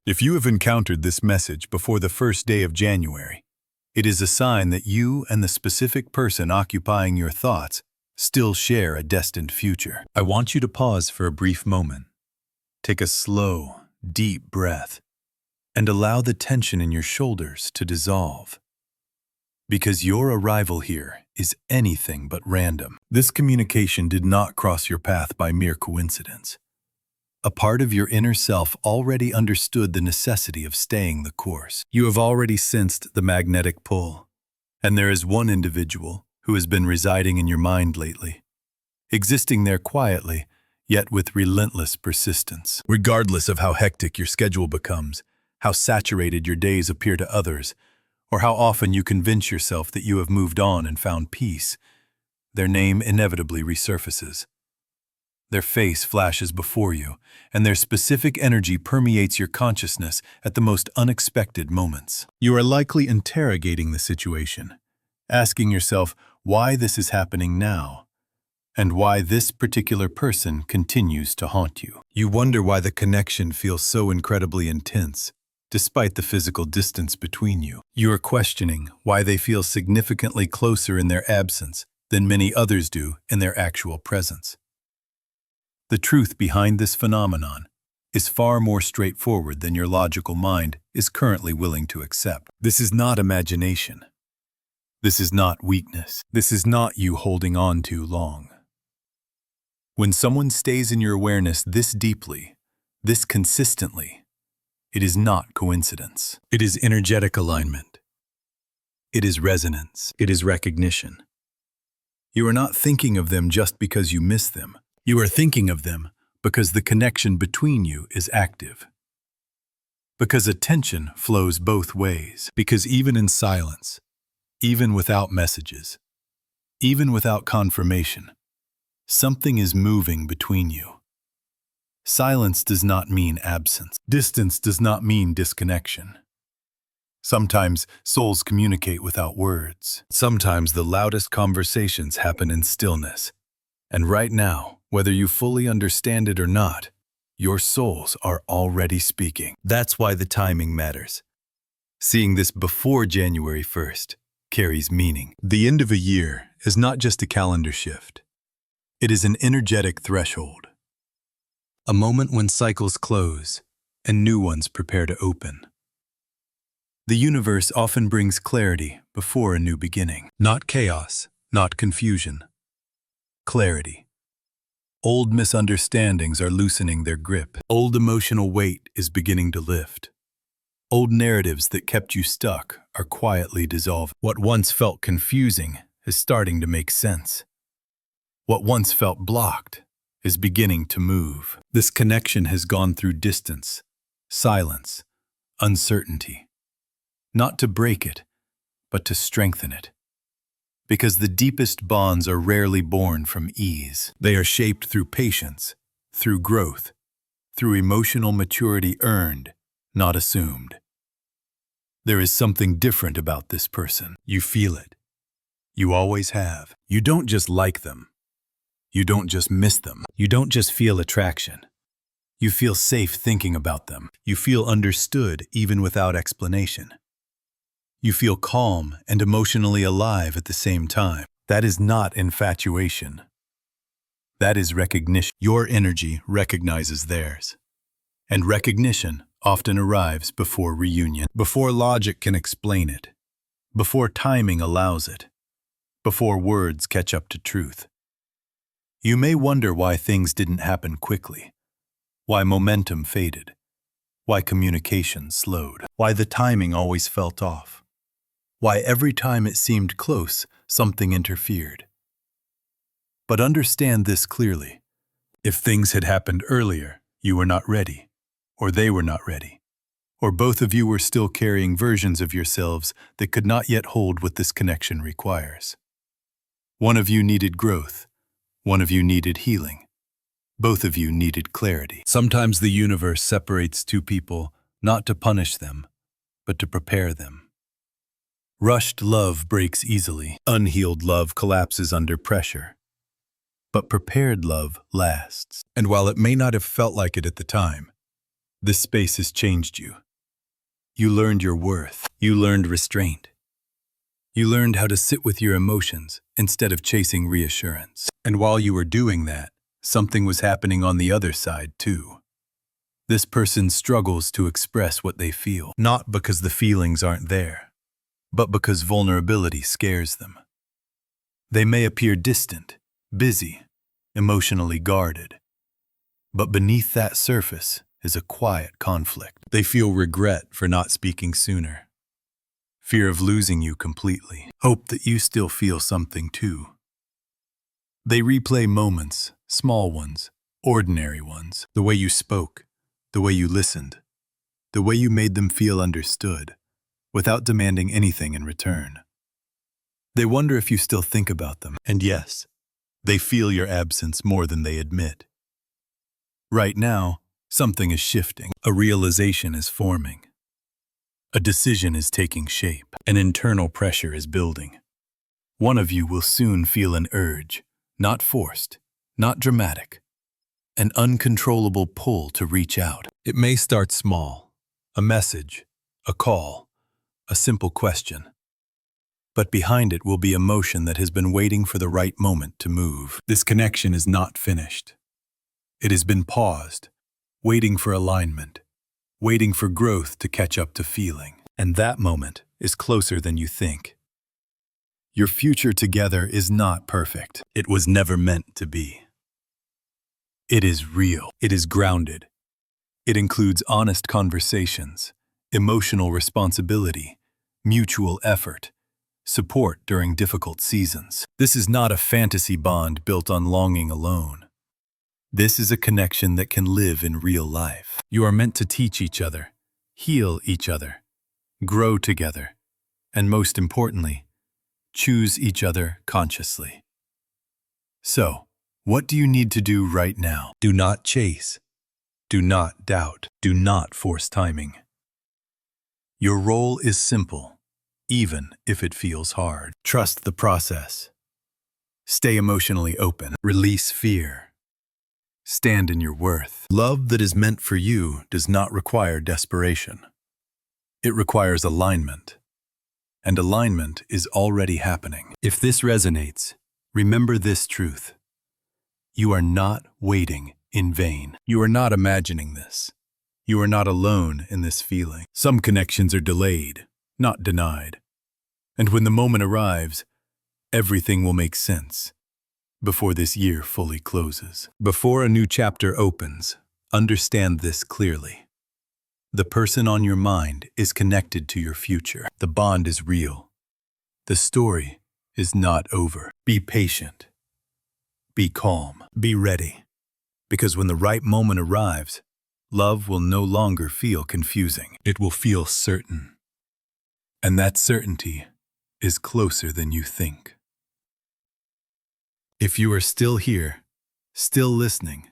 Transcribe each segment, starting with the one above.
If you have encountered this message before the first day of January, it is a sign that you and the specific person occupying your thoughts still share a destined future. I want you to pause for a brief moment. Take a slow, deep breath and allow the tension in your shoulders to dissolve. Because your arrival here is anything but random. This communication did not cross your path by mere coincidence. A part of your inner self already understood the necessity of staying the course. You have already sensed the magnetic pull, and there is one individual who has been residing in your mind lately, existing there quietly, yet with relentless persistence. Regardless of how hectic your schedule becomes, how saturated your days appear to others, or how often you convince yourself that you have moved on and found peace, their name inevitably resurfaces. Their face flashes before you, and their specific energy permeates your consciousness at the most unexpected moments. You are likely interrogating the situation, asking yourself why this is happening now, and why this particular person continues to haunt you. You wonder why the connection feels so incredibly intense, despite the physical distance between you. You are questioning why they feel significantly closer in their absence than many others do in their actual presence. The truth behind this phenomenon is far more straightforward than your logical mind is currently willing to accept. This is not imagination. This is not weakness. This is not you holding on too long. When someone stays in your awareness this deeply, this consistently, it is not coincidence. It is energetic alignment. It is resonance. It is recognition. You are not thinking of them just because you miss them. You are thinking of them because the connection between you is active. Because attention flows both ways. Because even in silence, even without messages, even without confirmation, something is moving between you. Silence does not mean absence. Distance does not mean disconnection. Sometimes souls communicate without words. Sometimes the loudest conversations happen in stillness. And right now, whether you fully understand it or not, your souls are already speaking. That's why the timing matters. Seeing this before January 1st carries meaning. The end of a year is not just a calendar shift. It is an energetic threshold. A moment when cycles close and new ones prepare to open. The universe often brings clarity before a new beginning. Not chaos, not confusion. Clarity. Old misunderstandings are loosening their grip. Old emotional weight is beginning to lift. Old narratives that kept you stuck are quietly dissolving. What once felt confusing is starting to make sense. What once felt blocked is beginning to move. This connection has gone through distance, silence, uncertainty. Not to break it, but to strengthen it. Because the deepest bonds are rarely born from ease. They are shaped through patience, through growth, through emotional maturity earned, not assumed. There is something different about this person. You feel it. You always have. You don't just like them. You don't just miss them. You don't just feel attraction. You feel safe thinking about them. You feel understood even without explanation. You feel calm and emotionally alive at the same time. That is not infatuation. That is recognition. Your energy recognizes theirs. And recognition often arrives before reunion, before logic can explain it, before timing allows it, before words catch up to truth. You may wonder why things didn't happen quickly, why momentum faded, why communication slowed, why the timing always felt off. Why every time it seemed close, something interfered. But understand this clearly. If things had happened earlier, you were not ready, or they were not ready, or both of you were still carrying versions of yourselves that could not yet hold what this connection requires. One of you needed growth. One of you needed healing. Both of you needed clarity. Sometimes the universe separates two people not to punish them, but to prepare them. Rushed love breaks easily. Unhealed love collapses under pressure. But prepared love lasts. And while it may not have felt like it at the time, This space has changed you. You learned your worth. You learned restraint. You learned how to sit with your emotions instead of chasing reassurance. And while you were doing that, something was happening on the other side too. This person struggles to express what they feel, not because the feelings aren't there, but because vulnerability scares them. They may appear distant, busy, emotionally guarded, but beneath that surface is a quiet conflict. They feel regret for not speaking sooner, fear of losing you completely, hope that you still feel something too. They replay moments, small ones, ordinary ones, the way you spoke, the way you listened, the way you made them feel understood, without demanding anything in return. They wonder if you still think about them, and yes, they feel your absence more than they admit. Right now, something is shifting. A realization is forming. A decision is taking shape. An internal pressure is building. One of you will soon feel an urge, not forced, not dramatic, an uncontrollable pull to reach out. It may start small, a message, a call, a simple question. But behind it will be emotion that has been waiting for the right moment to move. This connection is not finished. It has been paused, waiting for alignment, waiting for growth to catch up to feeling. And that moment is closer than you think. Your future together is not perfect. It was never meant to be. It is real. It is grounded. It includes honest conversations, emotional responsibility, mutual effort, support during difficult seasons. This is not a fantasy bond built on longing alone. This is a connection that can live in real life. You are meant to teach each other, heal each other, grow together, and most importantly, choose each other consciously. So, what do you need to do right now? Do not chase. Do not doubt. Do not force timing. Your role is simple, even if it feels hard. Trust the process. Stay emotionally open. Release fear. Stand in your worth. Love that is meant for you does not require desperation. It requires alignment. And alignment is already happening. If this resonates, remember this truth. You are not waiting in vain. You are not imagining this. You are not alone in this feeling. Some connections are delayed, not denied. And when the moment arrives, everything will make sense. Before this year fully closes. Before a new chapter opens, understand this clearly. The person on your mind is connected to your future. The bond is real. The story is not over. Be patient. Be calm. Be ready. Because when the right moment arrives, love will no longer feel confusing. It will feel certain. And that certainty is closer than you think. If you are still here, still listening,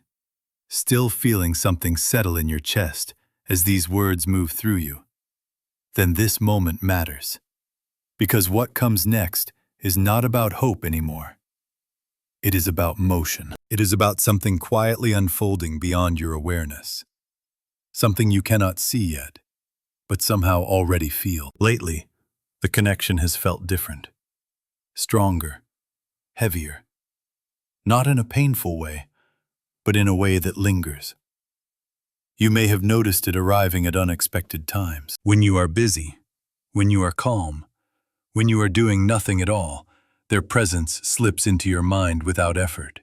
still feeling something settle in your chest as these words move through you, then this moment matters. Because what comes next is not about hope anymore. It is about motion. It is about something quietly unfolding beyond your awareness. Something you cannot see yet, but somehow already feel. Lately, the connection has felt different. Stronger, heavier. Not in a painful way, but in a way that lingers. You may have noticed it arriving at unexpected times. When you are busy, when you are calm, when you are doing nothing at all, their presence slips into your mind without effort.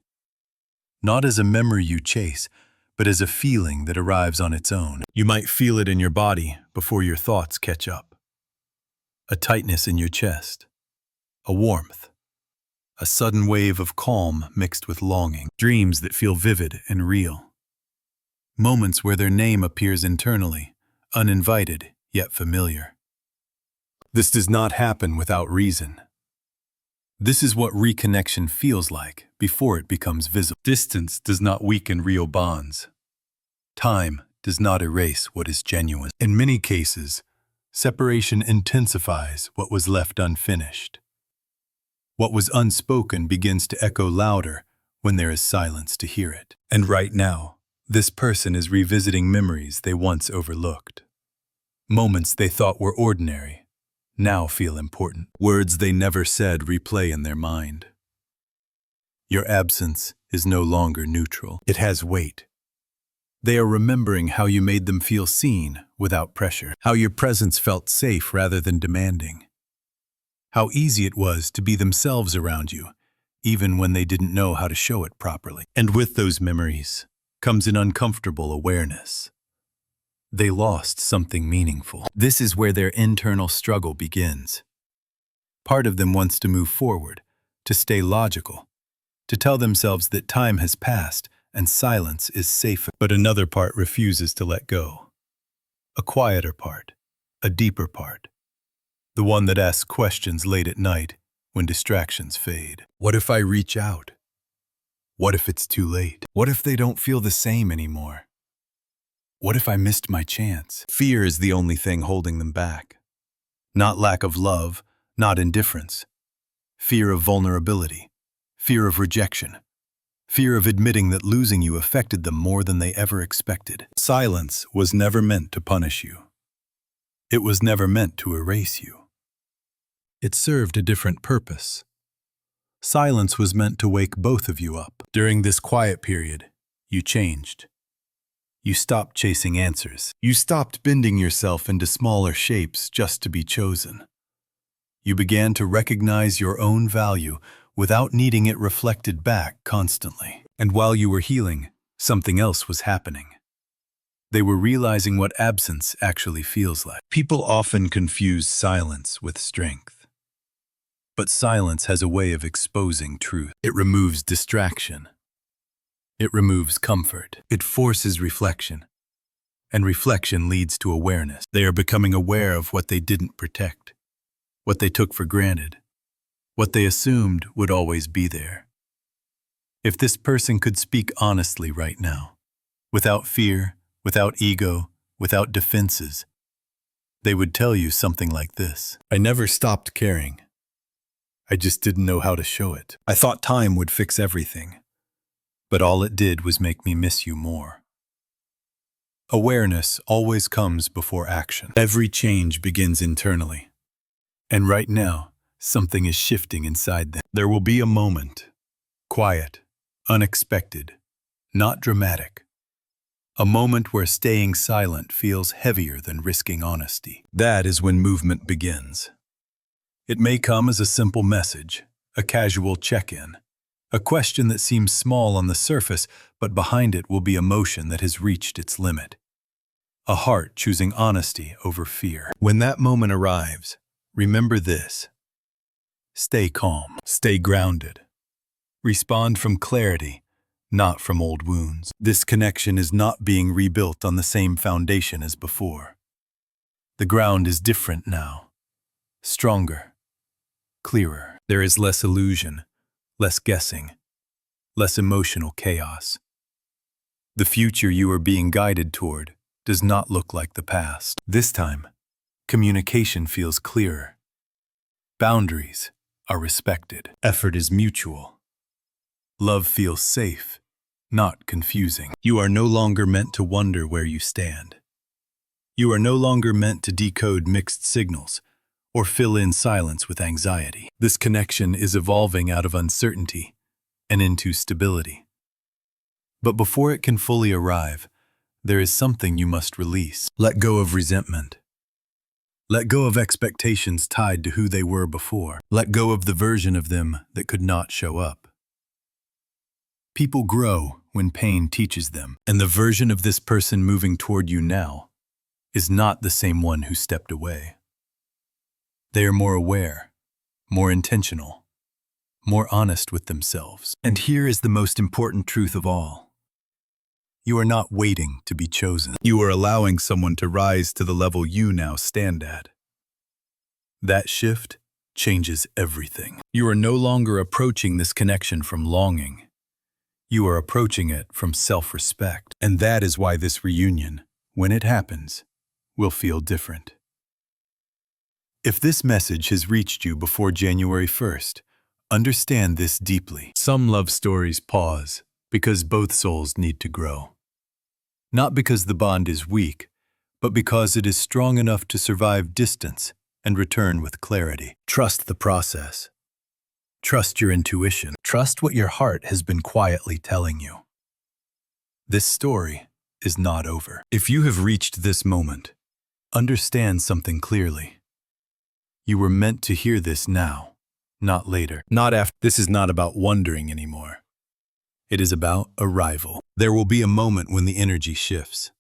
Not as a memory you chase, but as a feeling that arrives on its own. You might feel it in your body before your thoughts catch up. A tightness in your chest, a warmth, a sudden wave of calm mixed with longing, dreams that feel vivid and real. Moments where their name appears internally, uninvited yet familiar. This does not happen without reason. This is what reconnection feels like before it becomes visible. Distance does not weaken real bonds. Time does not erase what is genuine. In many cases, separation intensifies what was left unfinished. What was unspoken begins to echo louder when there is silence to hear it. And right now, This person is revisiting memories they once overlooked. Moments they thought were ordinary now feel important. Words they never said replay in their mind. Your absence is no longer neutral. It has weight. They are remembering how you made them feel seen without pressure, how your presence felt safe rather than demanding, how easy it was to be themselves around you, even when they didn't know how to show it properly. And with those memories comes an uncomfortable awareness. They lost something meaningful. This is where their internal struggle begins. Part of them wants to move forward, to stay logical, to tell themselves that time has passed and silence is safer. But another part refuses to let go. A quieter part, a deeper part. The one that asks questions late at night when distractions fade. What if I reach out? What if it's too late? What if they don't feel the same anymore? What if I missed my chance? Fear is the only thing holding them back. Not lack of love, not indifference. Fear of vulnerability, fear of rejection, fear of admitting that losing you affected them more than they ever expected. Silence was never meant to punish you. It was never meant to erase you. It served a different purpose. Silence was meant to wake both of you up. During this quiet period, you changed. You stopped chasing answers. You stopped bending yourself into smaller shapes just to be chosen. You began to recognize your own value without needing it reflected back constantly. And while you were healing, something else was happening. They were realizing what absence actually feels like. People often confuse silence with strength. But silence has a way of exposing truth. It removes distraction. It removes comfort. It forces reflection. And reflection leads to awareness. They are becoming aware of what they didn't protect, what they took for granted, what they assumed would always be there. If this person could speak honestly right now, without fear, without ego, without defenses, they would tell you something like this. I never stopped caring. I just didn't know how to show it. I thought time would fix everything, but all it did was make me miss you more. Awareness always comes before action. Every change begins internally. And right now, something is shifting inside them. There will be a moment, quiet, unexpected, not dramatic. A moment where staying silent feels heavier than risking honesty. That is when movement begins. It may come as a simple message, a casual check-in, a question that seems small on the surface, but behind it will be emotion that has reached its limit. A heart choosing honesty over fear. When that moment arrives, remember this. Stay calm. Stay grounded. Respond from clarity, not from old wounds. This connection is not being rebuilt on the same foundation as before. The ground is different now. Stronger. Clearer. There is less illusion, less guessing, less emotional chaos. The future you are being guided toward does not look like the past. This time, communication feels clearer. Boundaries are respected. Effort is mutual. Love feels safe, not confusing. You are no longer meant to wonder where you stand. You are no longer meant to decode mixed signals or fill in silence with anxiety. This connection is evolving out of uncertainty and into stability. But before it can fully arrive, there is something you must release. Let go of resentment. Let go of expectations tied to who they were before. Let go of the version of them that could not show up. People grow when pain teaches them, and the version of this person moving toward you now is not the same one who stepped away. They are more aware, more intentional, more honest with themselves. And here is the most important truth of all. You are not waiting to be chosen. You are allowing someone to rise to the level you now stand at. That shift changes everything. You are no longer approaching this connection from longing. You are approaching it from self-respect. And that is why this reunion, when it happens, will feel different. If this message has reached you before January 1st, understand this deeply. Some love stories pause because both souls need to grow. Not because the bond is weak, but because it is strong enough to survive distance and return with clarity. Trust the process. Trust your intuition. Trust what your heart has been quietly telling you. This story is not over. If you have reached this moment, understand something clearly. You were meant to hear this now, not later. Not after. This is not about wondering anymore. It is about arrival. There will be a moment when the energy shifts.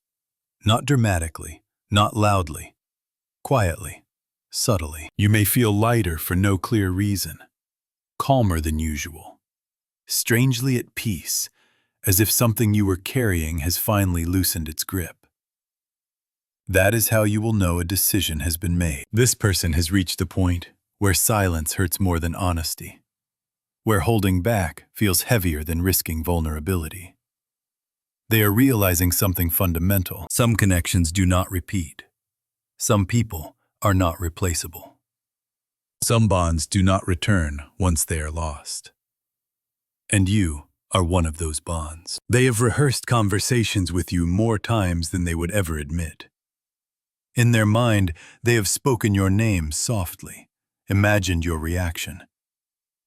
Not dramatically, not loudly, quietly, subtly. You may feel lighter for no clear reason, calmer than usual, strangely at peace, as if something you were carrying has finally loosened its grip. That is how you will know a decision has been made. This person has reached a point where silence hurts more than honesty, where holding back feels heavier than risking vulnerability. They are realizing something fundamental. Some connections do not repeat. Some people are not replaceable. Some bonds do not return once they are lost. And you are one of those bonds. They have rehearsed conversations with you more times than they would ever admit. In their mind, they have spoken your name softly, imagined your reaction,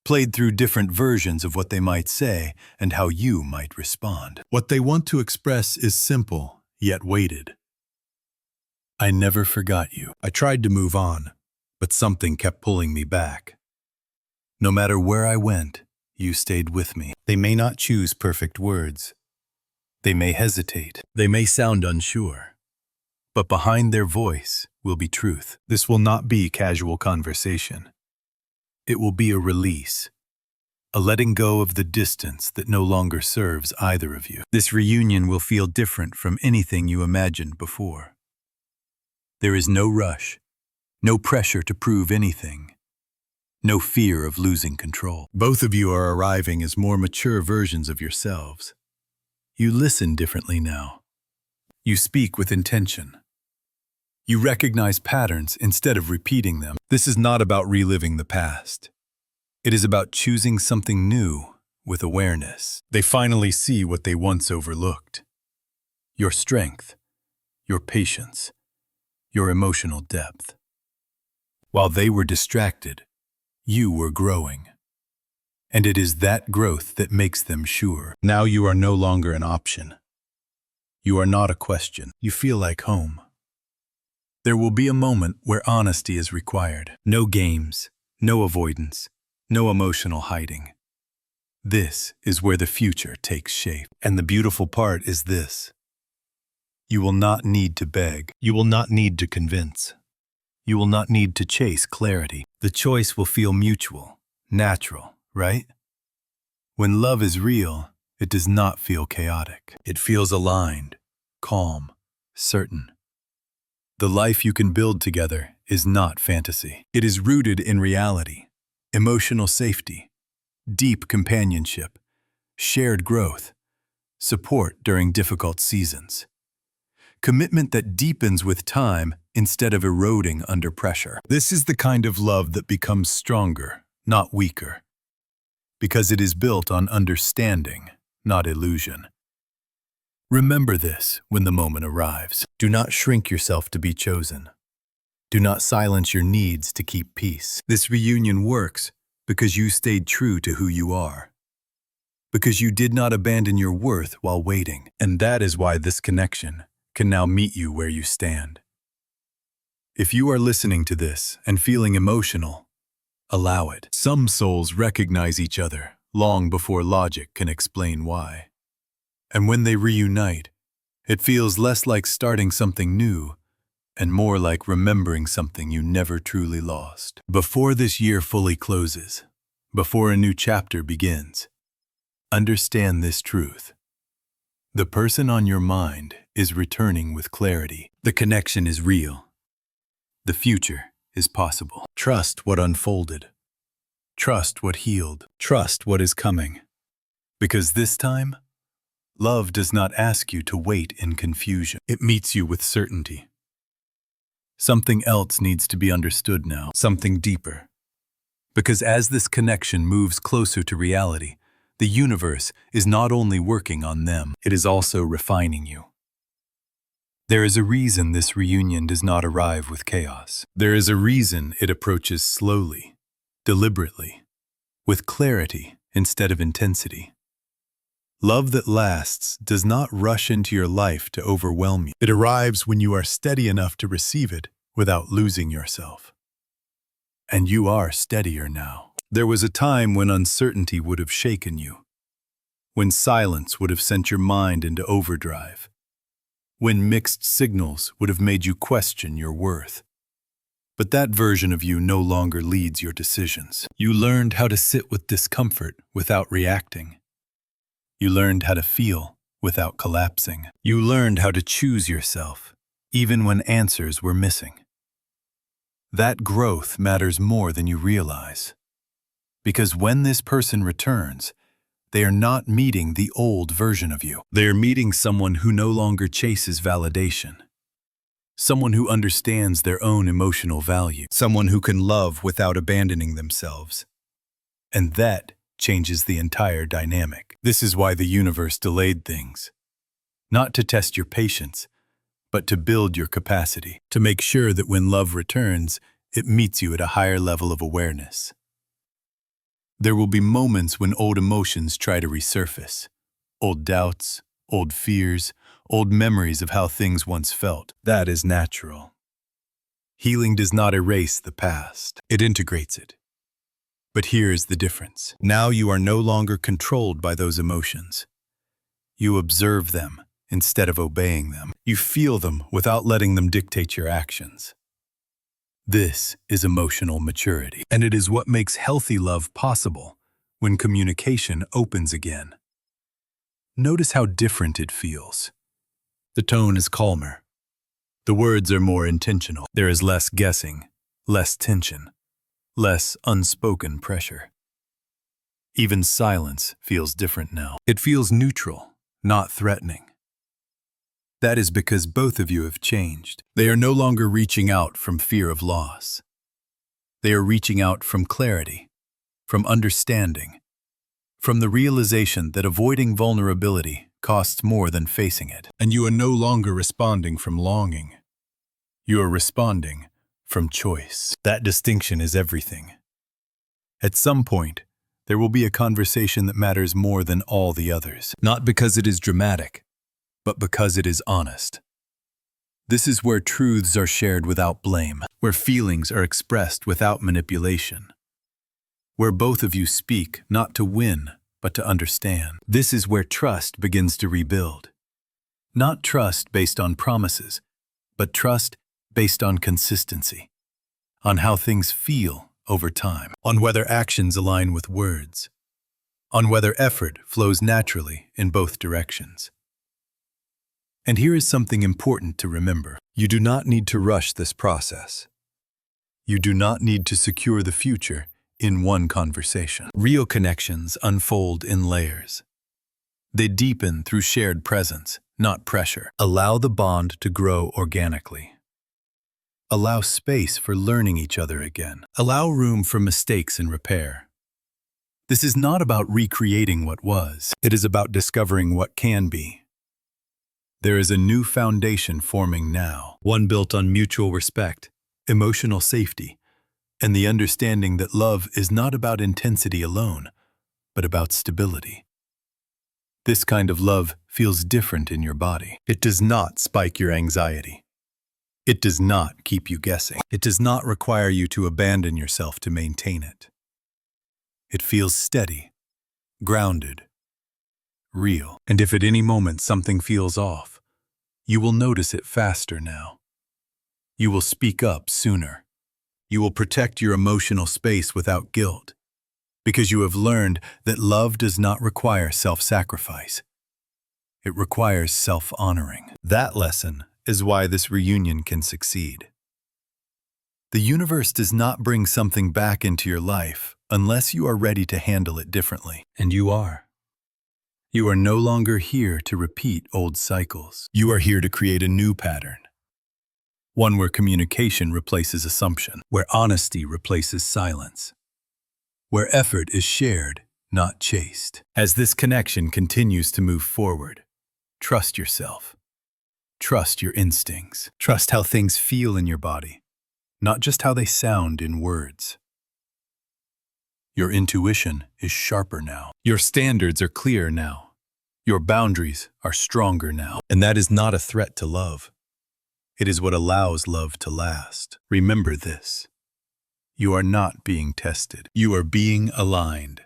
played through different versions of what they might say and how you might respond. What they want to express is simple, yet weighted. I never forgot you. I tried to move on, but something kept pulling me back. No matter where I went, you stayed with me. They may not choose perfect words. They may hesitate. They may sound unsure. But behind their voice will be truth. This will not be casual conversation. It will be a release, a letting go of the distance that no longer serves either of you. This reunion will feel different from anything you imagined before. There is no rush, no pressure to prove anything, no fear of losing control. Both of you are arriving as more mature versions of yourselves. You listen differently now. You speak with intention. You recognize patterns instead of repeating them. This is not about reliving the past. It is about choosing something new with awareness. They finally see what they once overlooked. Your strength, your patience, your emotional depth. While they were distracted, you were growing. And it is that growth that makes them sure. Now you are no longer an option. You are not a question. You feel like home. There will be a moment where honesty is required. No games, no avoidance, no emotional hiding. This is where the future takes shape. And the beautiful part is this. You will not need to beg. You will not need to convince. You will not need to chase clarity. The choice will feel mutual, natural, right? When love is real, it does not feel chaotic. It feels aligned, calm, certain. The life you can build together is not fantasy. It is rooted in reality, emotional safety, deep companionship, shared growth, support during difficult seasons. Commitment that deepens with time instead of eroding under pressure. This is the kind of love that becomes stronger, not weaker, because it is built on understanding, not illusion. Remember this when the moment arrives. Do not shrink yourself to be chosen. Do not silence your needs to keep peace. This reunion works because you stayed true to who you are, because you did not abandon your worth while waiting. And that is why this connection can now meet you where you stand. If you are listening to this and feeling emotional, allow it. Some souls recognize each other long before logic can explain why. And when they reunite, it feels less like starting something new and more like remembering something you never truly lost. Before this year fully closes, before a new chapter begins, understand this truth. The person on your mind is returning with clarity. The connection is real. The future is possible. Trust what unfolded. Trust what healed. Trust what is coming. Because this time, love does not ask you to wait in confusion. It meets you with certainty. Something else needs to be understood now, something deeper. Because as this connection moves closer to reality, the universe is not only working on them, it is also refining you. There is a reason this reunion does not arrive with chaos. There is a reason it approaches slowly, deliberately, with clarity instead of intensity. Love that lasts does not rush into your life to overwhelm you. It arrives when you are steady enough to receive it without losing yourself. And you are steadier now. There was a time when uncertainty would have shaken you, when silence would have sent your mind into overdrive, when mixed signals would have made you question your worth. But that version of you no longer leads your decisions. You learned how to sit with discomfort without reacting. You learned how to feel without collapsing. You learned how to choose yourself, even when answers were missing. That growth matters more than you realize. Because when this person returns, they are not meeting the old version of you. They are meeting someone who no longer chases validation. Someone who understands their own emotional value. Someone who can love without abandoning themselves. And that changes the entire dynamic. This is why the universe delayed things. Not to test your patience, but to build your capacity. To make sure that when love returns, it meets you at a higher level of awareness. There will be moments when old emotions try to resurface. Old doubts, old fears, old memories of how things once felt. That is natural. Healing does not erase the past. It integrates it. But here is the difference. Now you are no longer controlled by those emotions. You observe them instead of obeying them. You feel them without letting them dictate your actions. This is emotional maturity, and it is what makes healthy love possible when communication opens again. Notice how different it feels. The tone is calmer. The words are more intentional. There is less guessing, less tension, less unspoken pressure. Even silence feels different now. It feels neutral, not threatening. That is because both of you have changed. They are no longer reaching out from fear of loss. They are reaching out from clarity, from understanding, from the realization that avoiding vulnerability costs more than facing it. And you are no longer responding from longing. You are responding from choice. That distinction is everything. At some point, there will be a conversation that matters more than all the others. Not because it is dramatic, but because it is honest. This is where truths are shared without blame, where feelings are expressed without manipulation, where both of you speak not to win, but to understand. This is where trust begins to rebuild. Not trust based on promises, but trust based on consistency, on how things feel over time, on whether actions align with words, on whether effort flows naturally in both directions. And here is something important to remember. You do not need to rush this process. You do not need to secure the future in one conversation. Real connections unfold in layers. They deepen through shared presence, not pressure. Allow the bond to grow organically. Allow space for learning each other again. Allow room for mistakes and repair. This is not about recreating what was. It is about discovering what can be. There is a new foundation forming now, one built on mutual respect, emotional safety, and the understanding that love is not about intensity alone, but about stability. This kind of love feels different in your body. It does not spike your anxiety. It does not keep you guessing. It does not require you to abandon yourself to maintain it. It feels steady, grounded, real. And if at any moment something feels off, you will notice it faster now. You will speak up sooner. You will protect your emotional space without guilt, because you have learned that love does not require self-sacrifice. It requires self-honoring. That lesson is why this reunion can succeed. The universe does not bring something back into your life unless you are ready to handle it differently. And you are. You are no longer here to repeat old cycles. You are here to create a new pattern. One where communication replaces assumption, where honesty replaces silence, where effort is shared, not chased. As this connection continues to move forward, trust yourself. Trust your instincts. Trust how things feel in your body, not just how they sound in words. Your intuition is sharper now. Your standards are clear now. Your boundaries are stronger now. And that is not a threat to love. It is what allows love to last. Remember this. You are not being tested. You are being aligned.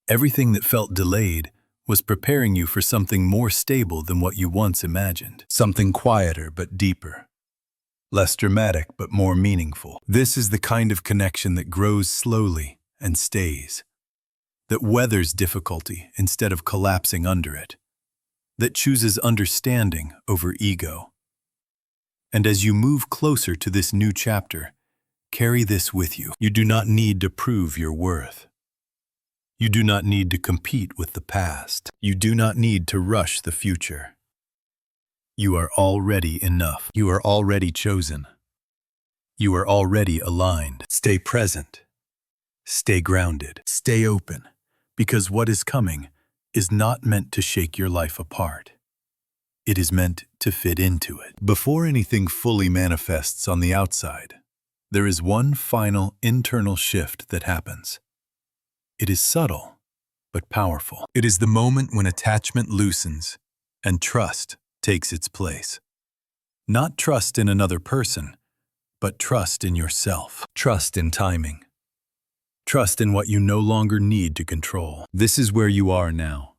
Everything that felt delayed was preparing you for something more stable than what you once imagined. Something quieter but deeper. Less dramatic but more meaningful. This is the kind of connection that grows slowly and stays. That weathers difficulty instead of collapsing under it. That chooses understanding over ego. And as you move closer to this new chapter, carry this with you. You do not need to prove your worth. You do not need to compete with the past. You do not need to rush the future. You are already enough. You are already chosen. You are already aligned. Stay present. Stay grounded. Stay open, because what is coming is not meant to shake your life apart. It is meant to fit into it. Before anything fully manifests on the outside, there is one final internal shift that happens. It is subtle, but powerful. It is the moment when attachment loosens and trust takes its place. Not trust in another person, but trust in yourself. Trust in timing. Trust in what you no longer need to control. This is where you are now.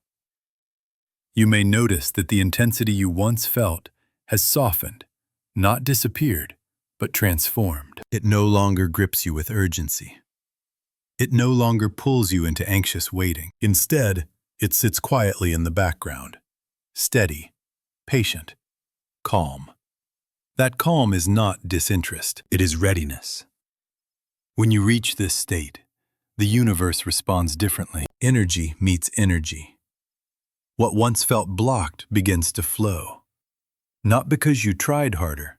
You may notice that the intensity you once felt has softened, not disappeared, but transformed. It no longer grips you with urgency. It no longer pulls you into anxious waiting. Instead, it sits quietly in the background, steady, patient, calm. That calm is not disinterest, it is readiness. When you reach this state, the universe responds differently. Energy meets energy. What once felt blocked begins to flow. Not because you tried harder,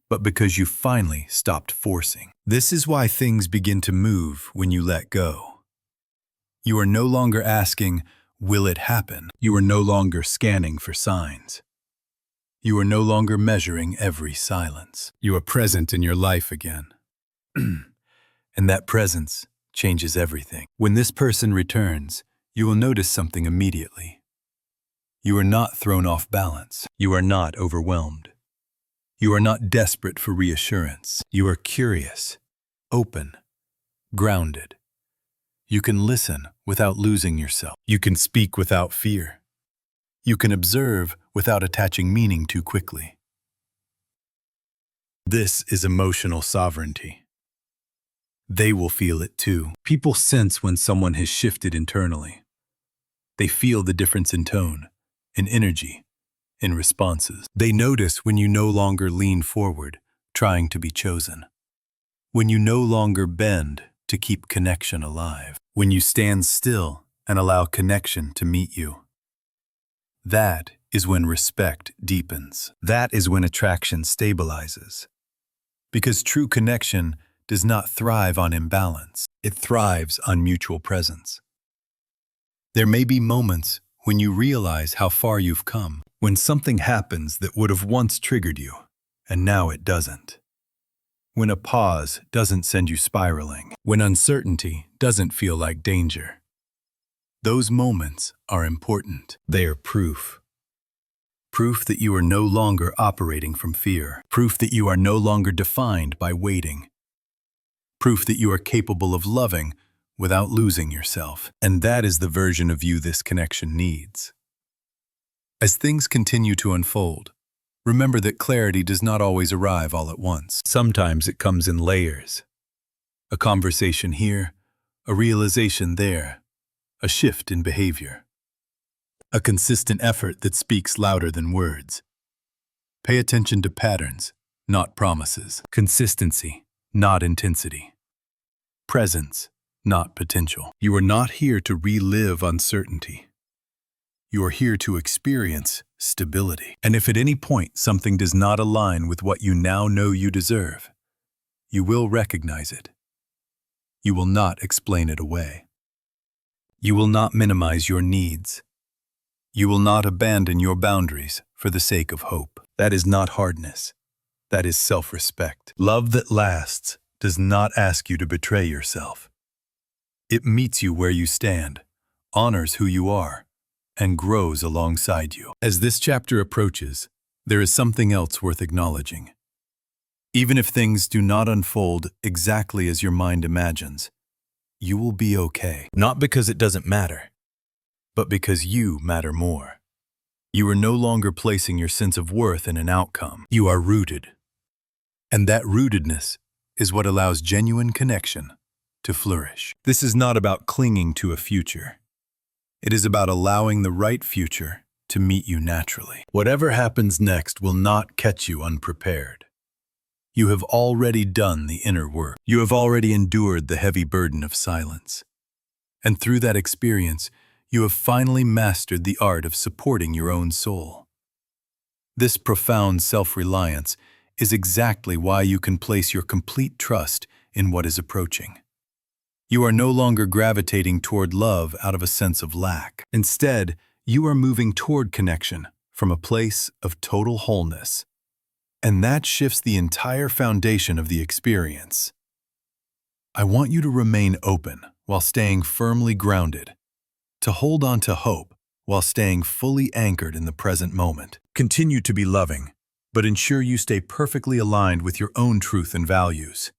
but because you finally stopped forcing. This is why things begin to move when you let go. You are no longer asking, will it happen? You are no longer scanning for signs. You are no longer measuring every silence. You are present in your life again. And that presence changes everything. When this person returns, you will notice something immediately. You are not thrown off balance. You are not overwhelmed. You are not desperate for reassurance. You are curious, open, grounded. You can listen without losing yourself. You can speak without fear. You can observe without attaching meaning too quickly. This is emotional sovereignty. They will feel it too. People sense when someone has shifted internally. They feel the difference in tone, in energy, in responses. They notice when you no longer lean forward, trying to be chosen. When you no longer bend to keep connection alive. When you stand still and allow connection to meet you. That is when respect deepens. That is when attraction stabilizes. Because true connection does not thrive on imbalance. It thrives on mutual presence. There may be moments when you realize how far you've come, when something happens that would have once triggered you, and now it doesn't. When a pause doesn't send you spiraling, when uncertainty doesn't feel like danger. Those moments are important. They are proof. Proof that you are no longer operating from fear. Proof that you are no longer defined by waiting. Proof that you are capable of loving without losing yourself. And that is the version of you this connection needs. As things continue to unfold, remember that clarity does not always arrive all at once. Sometimes it comes in layers. A conversation here, a realization there, a shift in behavior. A consistent effort that speaks louder than words. Pay attention to patterns, not promises. Consistency, not intensity. Presence, not potential. You are not here to relive uncertainty. You are here to experience stability. And if at any point something does not align with what you now know you deserve, you will recognize it. You will not explain it away. You will not minimize your needs. You will not abandon your boundaries for the sake of hope. That is not hardness. That is self-respect. Love that lasts does not ask you to betray yourself. It meets you where you stand, honors who you are, and grows alongside you. As this chapter approaches, there is something else worth acknowledging. Even if things do not unfold exactly as your mind imagines, you will be okay. Not because it doesn't matter, but because you matter more. You are no longer placing your sense of worth in an outcome. You are rooted. And that rootedness is what allows genuine connection to flourish. This is not about clinging to a future. It is about allowing the right future to meet you naturally. Whatever happens next will not catch you unprepared. You have already done the inner work. You have already endured the heavy burden of silence. And through that experience, you have finally mastered the art of supporting your own soul. This profound self-reliance is exactly why you can place your complete trust in what is approaching. You are no longer gravitating toward love out of a sense of lack. Instead, you are moving toward connection from a place of total wholeness. And that shifts the entire foundation of the experience. I want you to remain open while staying firmly grounded, to hold on to hope while staying fully anchored in the present moment. Continue to be loving, but ensure you stay perfectly aligned with your own truth and values.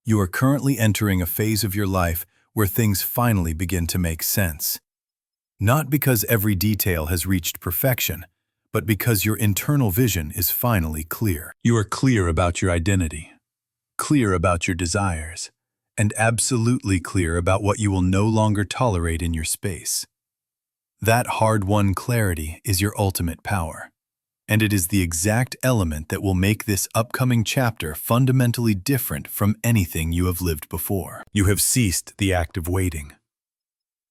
You are currently entering a phase of your life where things finally begin to make sense. Not because every detail has reached perfection, but because your internal vision is finally clear. You are clear about your identity, clear about your desires, and absolutely clear about what you will no longer tolerate in your space. That hard-won clarity is your ultimate power, and it is the exact element that will make this upcoming chapter fundamentally different from anything you have lived before. You have ceased the act of waiting.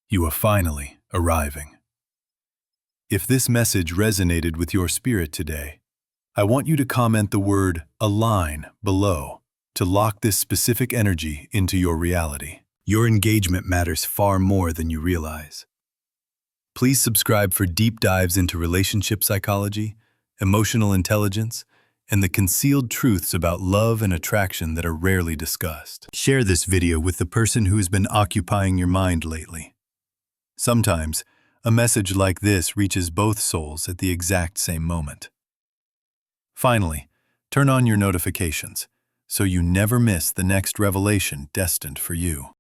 You are finally arriving. If this message resonated with your spirit today, I want you to comment the word "align" below to lock this specific energy into your reality. Your engagement matters far more than you realize. Please subscribe for deep dives into relationship psychology, emotional intelligence, and the concealed truths about love and attraction that are rarely discussed. Share this video with the person who has been occupying your mind lately. Sometimes, a message like this reaches both souls at the exact same moment. Finally, turn on your notifications so you never miss the next revelation destined for you.